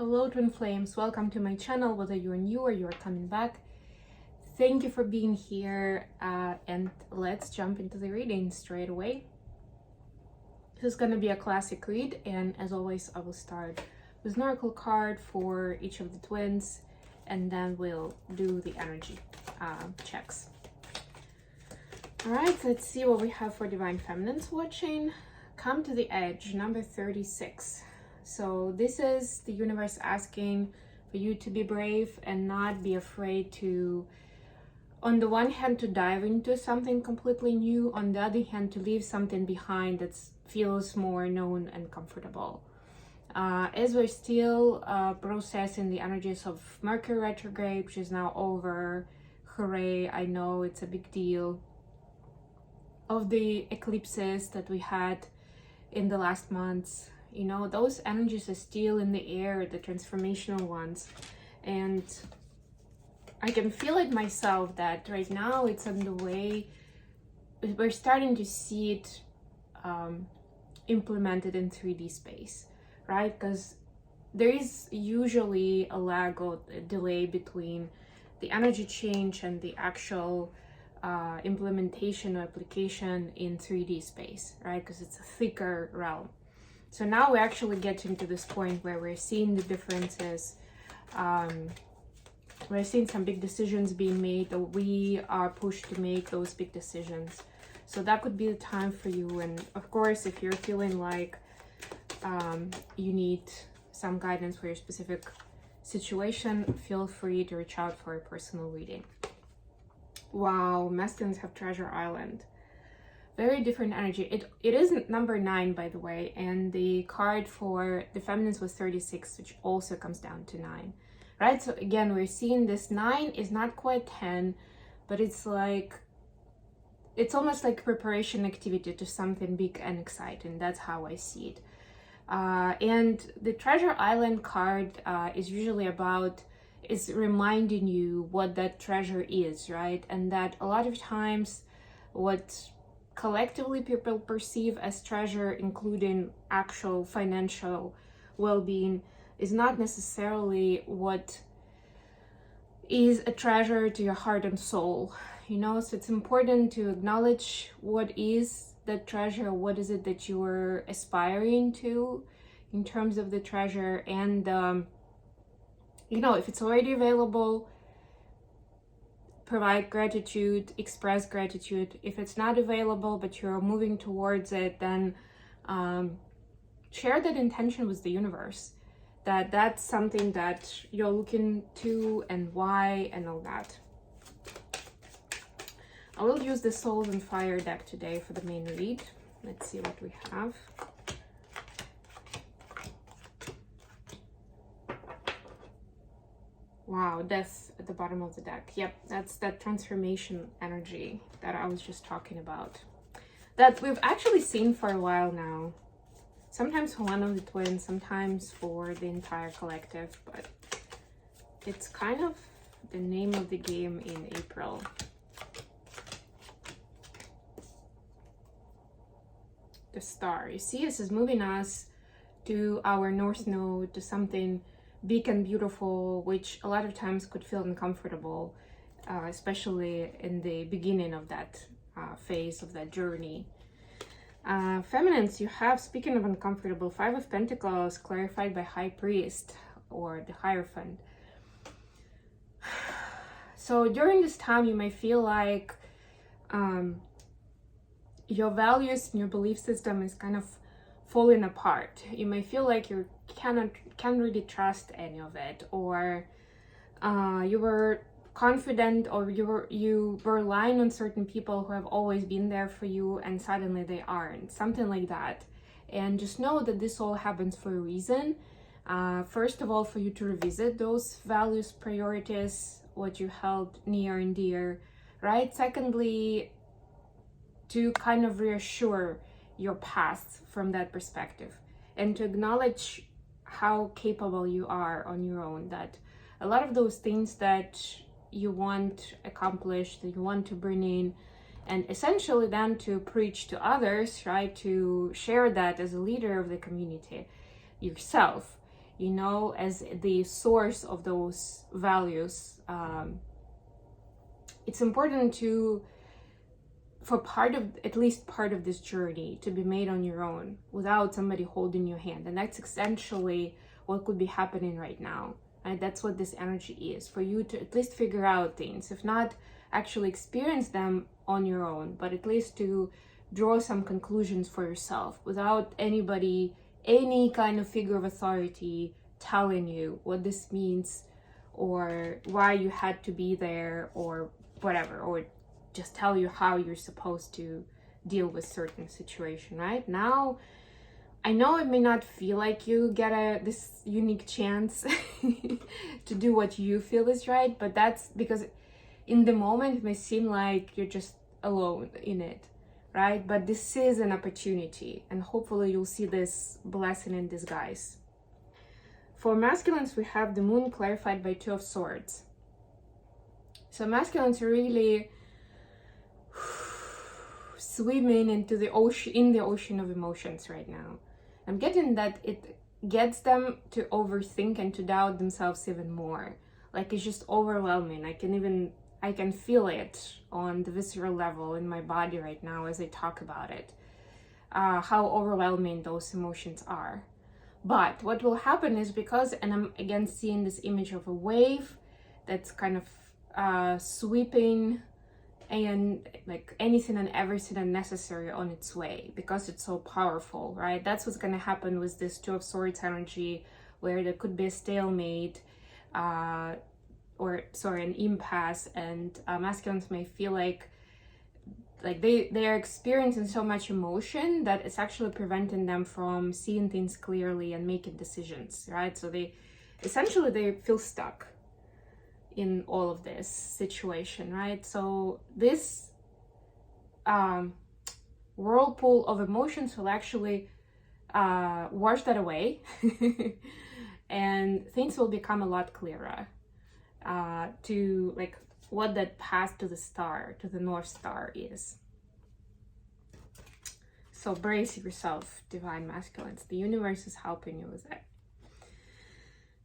Hello twin flames, welcome to my channel, whether you're new or you're coming back. Thank you for being here, and let's jump into the reading straight away. This is going to be a classic read, and as always I will start with an oracle card for each of the twins, and then we'll do the energy checks. Alright, let's see what we have for Divine Feminines watching. Come to the Edge, number 36. So this is the universe asking for you to be brave and not be afraid to, on the one hand, to dive into something completely new, on the other hand, to leave something behind that feels more known and comfortable. As we're still processing the energies of Mercury retrograde, which is now over, hooray, I know it's a big deal, of the eclipses that we had in the last months, you know, those energies are still in the air, the transformational ones, and I can feel it myself that right now it's on the way. We're starting to see it implemented in 3D space, right? Because there is usually a lag or a delay between the energy change and the actual implementation or application in 3D space, right? Because it's a thicker realm. So now we're actually getting to this point where we're seeing the differences. We're seeing some big decisions being made, or we are pushed to make those big decisions. So that could be the time for you. And of course, if you're feeling like you need some guidance for your specific situation, feel free to reach out for a personal reading. Wow, masculines have Treasure Island. Very different energy. It is number 9, by the way, and the card for the feminines was 36, which also comes down to 9, right? So again, we're seeing this 9 is not quite 10, but it's like, it's almost like preparation activity to something big and exciting. That's how I see it. And the Treasure Island card is usually is reminding you what that treasure is, right? And that a lot of times what collectively people perceive as treasure, including actual financial well-being, is not necessarily what is a treasure to your heart and soul, you know? So it's important to acknowledge what is that treasure, what is it that you are aspiring to in terms of the treasure, and you know, if it's already available, provide gratitude, express gratitude. If it's not available but you're moving towards it, then share that intention with the universe, that that's something that you're looking to and why and all that. I will use the Souls and Fire deck today for the main read. Let's see what we have. Wow, Death at the bottom of the deck. Yep, that's that transformation energy that I was just talking about. That we've actually seen for a while now. Sometimes for one of the twins, sometimes for the entire collective, but it's kind of the name of the game in April. The Star. You see, this is moving us to our North Node, to something big and beautiful, which a lot of times could feel uncomfortable, especially in the beginning of that phase of that journey. Feminines, you have, speaking of uncomfortable, 5 of Pentacles clarified by High Priest or the Hierophant. So during this time you may feel like your values and your belief system is kind of falling apart. You may feel like you can't really trust any of it, or you were confident, or you were relying on certain people who have always been there for you and suddenly they aren't, something like that. And just know that this all happens for a reason. First of all, for you to revisit those values, priorities, what you held near and dear, right? Secondly, to kind of reassure your past from that perspective, and to acknowledge how capable you are on your own, that a lot of those things that you want accomplished, that you want to bring in, and essentially then to preach to others, right, to share that as a leader of the community yourself, you know, as the source of those values. It's important for at least part of this journey to be made on your own without somebody holding your hand. And that's essentially what could be happening right now. And that's what this energy is, for you to at least figure out things, if not actually experience them on your own, but at least to draw some conclusions for yourself without anybody, any kind of figure of authority telling you what this means or why you had to be there or whatever, or just tell you how you're supposed to deal with certain situation. Right now, I know it may not feel like you get this unique chance to do what you feel is right, but that's because in the moment it may seem like you're just alone in it, right? But this is an opportunity, and hopefully you'll see this blessing in disguise. For masculines, we have the moon clarified by 2 of Swords. So masculines are really swimming into the ocean of emotions right now. I'm getting that it gets them to overthink and to doubt themselves even more. Like, it's just overwhelming. I can feel it on the visceral level in my body right now as I talk about it, how overwhelming those emotions are. But what will happen is, because, and I'm again seeing this image of a wave that's kind of sweeping and like anything and everything unnecessary on its way, because it's so powerful, right? That's what's going to happen with this 2 of Swords energy, where there could be a stalemate, an impasse, and masculines may feel like they are experiencing so much emotion that it's actually preventing them from seeing things clearly and making decisions, right? So they feel stuck in all of this situation, right? So this whirlpool of emotions will actually wash that away and things will become a lot clearer to like what that path to the North Star is. So brace yourself, divine masculines. The universe is helping you with it.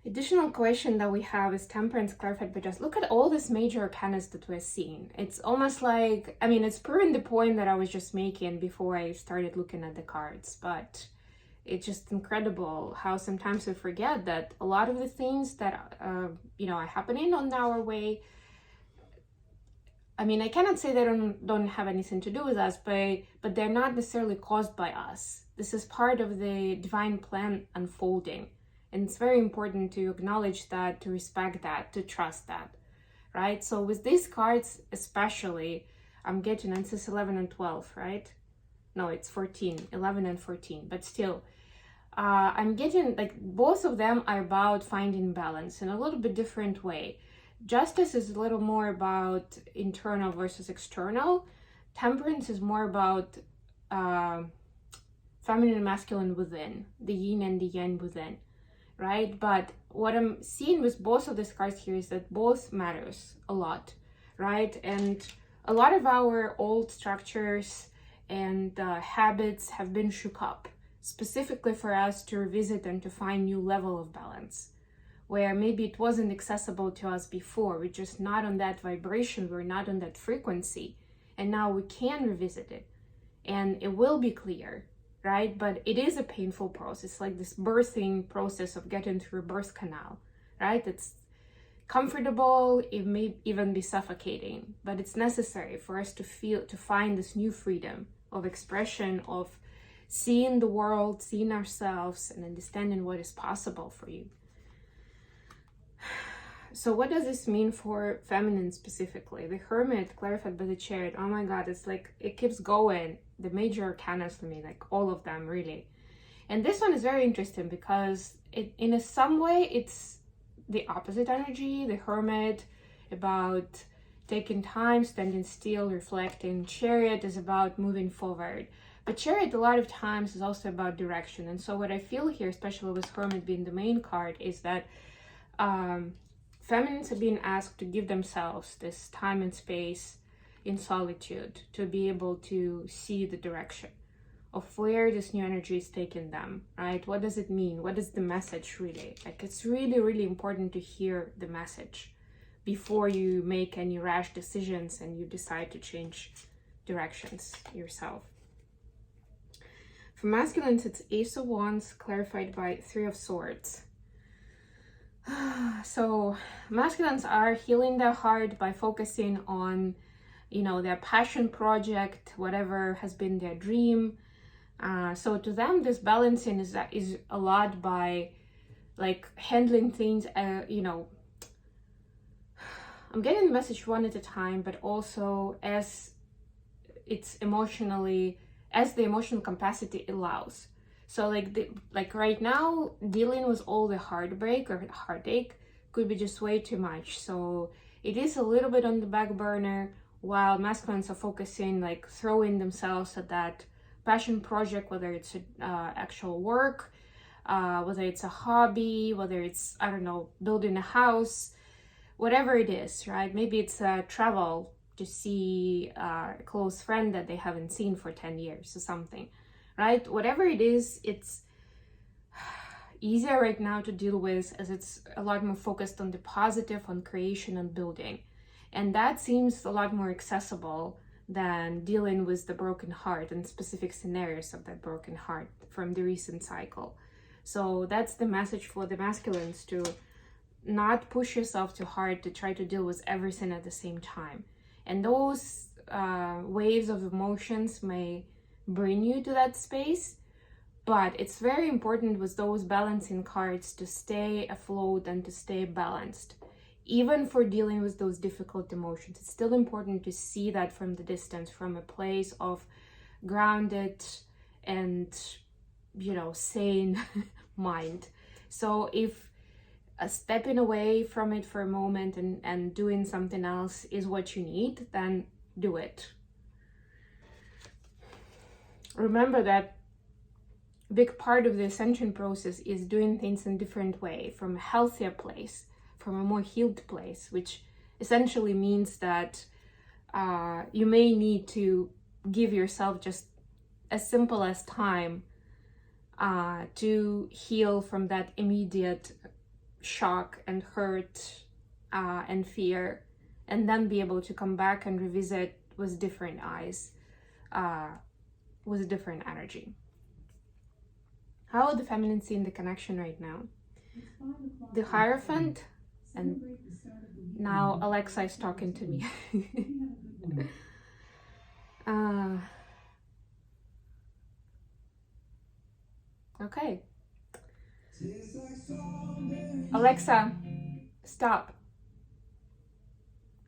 Additional question that we have is temperance clarified by just. Look at all these major arcanas that we're seeing. It's almost like, I mean, it's proving the point that I was just making before I started looking at the cards, but it's just incredible how sometimes we forget that a lot of the things that are happening on our way, I mean, I cannot say they don't have anything to do with us, but they're not necessarily caused by us. This is part of the divine plan unfolding. And it's very important to acknowledge that, to respect that, to trust that, right? So with these cards especially, I'm getting, and this is 11 and 12, right? No, it's 14, 11 and 14, but still, I'm getting like both of them are about finding balance in a little bit different way. Justice is a little more about internal versus external. Temperance is more about feminine and masculine within, the yin and the yang within, right? But what I'm seeing with both of these cards here is that both matters a lot, right? And a lot of our old structures and habits have been shook up, specifically for us to revisit and to find new level of balance, where maybe it wasn't accessible to us before. We're just not on that vibration, we're not on that frequency, and now we can revisit it and it will be clear, right? But it is a painful process, like this birthing process of getting through a birth canal, right? It's comfortable, it may even be suffocating, but it's necessary for us to find this new freedom of expression, of seeing the world, seeing ourselves, and understanding what is possible for you. So what does this mean for feminine specifically? The Hermit clarified by the Chariot. Oh my God, it's like it keeps going. The major arcana for me, like all of them really. And this one is very interesting because in some way it's the opposite energy. The Hermit about taking time, standing still, reflecting. Chariot is about moving forward. But Chariot a lot of times is also about direction. And so what I feel here, especially with Hermit being the main card, is that feminines are being asked to give themselves this time and space in solitude to be able to see the direction of where this new energy is taking them, right? What does it mean? What is the message really? Like, it's really, really important to hear the message before you make any rash decisions and you decide to change directions yourself. For masculines, it's Ace of Wands clarified by Three of Swords. So masculines are healing their heart by focusing on, you know, their passion project, whatever has been their dream. So to them, this balancing is a lot by like handling things, you know, I'm getting the message one at a time, but also as it's emotionally, as the emotional capacity allows. So like right now, dealing with all the heartbreak or heartache could be just way too much. So it is a little bit on the back burner, while masculines are focusing, like throwing themselves at that passion project, whether it's actual work, whether it's a hobby, whether it's, I don't know, building a house, whatever it is, right? Maybe it's travel to see a close friend that they haven't seen for 10 years or something, right? Whatever it is, it's easier right now to deal with, as it's a lot more focused on the positive, on creation and building. And that seems a lot more accessible than dealing with the broken heart and specific scenarios of that broken heart from the recent cycle. So that's the message for the masculines, to not push yourself too hard to try to deal with everything at the same time. And those waves of emotions may bring you to that space, but it's very important with those balancing cards to stay afloat and to stay balanced. Even for dealing with those difficult emotions, it's still important to see that from the distance, from a place of grounded and, you know, sane mind. So if stepping away from it for a moment and doing something else is what you need, then do it. Remember that a big part of the ascension process is doing things in a different way, from a healthier place, from a more healed place, which essentially means that you may need to give yourself just as simple as time to heal from that immediate shock and hurt and fear, and then be able to come back and revisit with different eyes, with a different energy. How are the feminine seeing the connection right now? The Hierophant, and now Alexa is talking to me. Okay. Alexa, stop.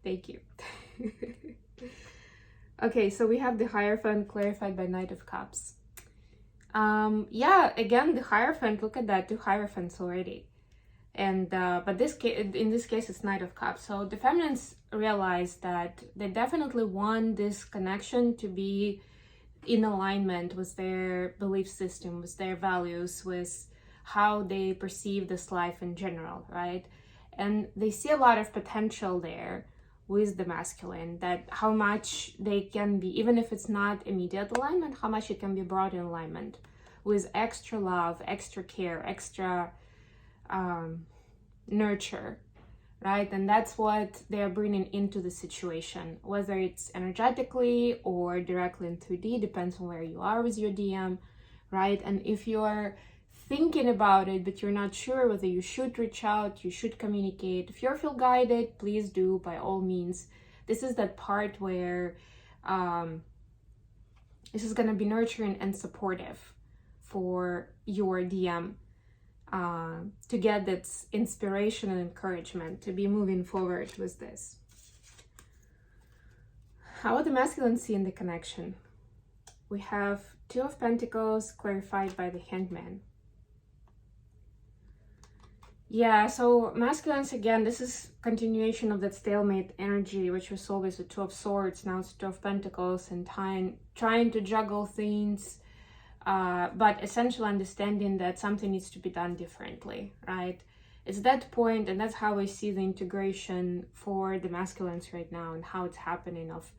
Thank you. Okay, so we have the Hierophant clarified by Knight of Cups. Yeah, again, the Hierophant, look at that, 2 Hierophants already. And but in this case it's Knight of Cups. So the feminines realize that they definitely want this connection to be in alignment with their belief system, with their values, with how they perceive this life in general, right? And they see a lot of potential there with the masculine, that how much they can be, even if it's not immediate alignment, how much it can be brought in alignment with extra love, extra care, extra nurture, right? And that's what they're bringing into the situation, whether it's energetically or directly in 3D, depends on where you are with your DM, right? And if you're thinking about it, but you're not sure whether you should reach out, you should communicate, if you feel guided, please do, by all means. This is that part where this is going to be nurturing and supportive for your DM. To get that inspiration and encouragement to be moving forward with this. How are the masculines seeing the connection? We have 2 of Pentacles clarified by the Hangman. Yeah, so masculines, again, this is continuation of that stalemate energy, which was always the 2 of Swords, now it's 2 of Pentacles, and trying to juggle things. But essentially understanding that something needs to be done differently, right? It's that point, and that's how I see the integration for the masculines right now and how it's happening of,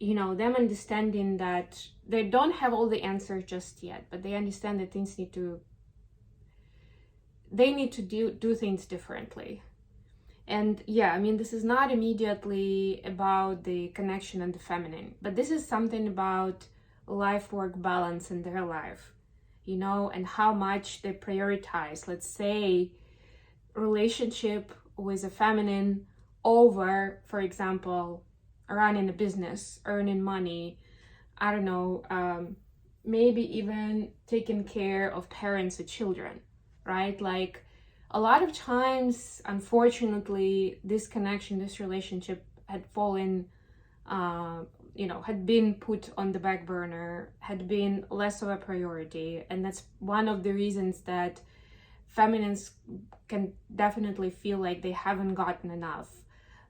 you know, them understanding that they don't have all the answers just yet, but they understand that things need to do things differently. And yeah, I mean, this is not immediately about the connection and the feminine, but this is something about life-work balance in their life, you know, and how much they prioritize, let's say, relationship with a feminine over, for example, running a business, earning money, I don't know, maybe even taking care of parents or children, right? Like, a lot of times, unfortunately, this connection, this relationship had fallen, you know, had been put on the back burner, had been less of a priority. And that's one of the reasons that feminines can definitely feel like they haven't gotten enough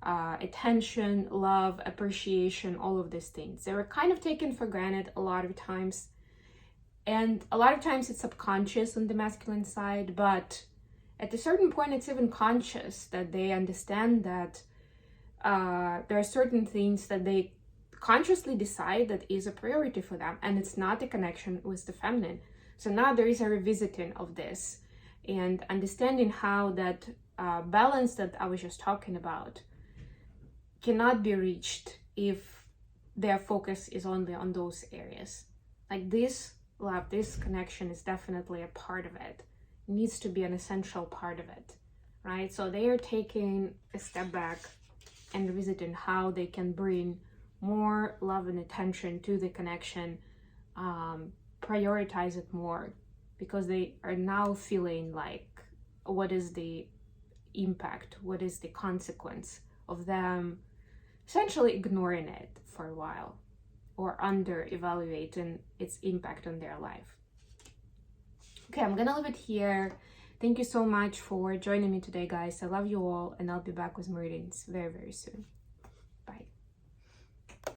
attention, love, appreciation, all of these things. They were kind of taken for granted a lot of times. And a lot of times it's subconscious on the masculine side, but at a certain point it's even conscious, that they understand that there are certain things that they consciously decide that is a priority for them, and it's not a connection with the feminine. So now there is a revisiting of this and understanding how that balance that I was just talking about cannot be reached if their focus is only on those areas. Like, this love, this connection is definitely a part of it. It needs to be an essential part of it, right? So they are taking a step back and revisiting how they can bring more love and attention to the connection, prioritize it more, because they are now feeling like, what is the impact, what is the consequence of them essentially ignoring it for a while or under evaluating its impact on their life. Okay, I'm gonna leave it here. Thank you so much for joining me today, guys. I love you all, and I'll be back with more readings very, very soon.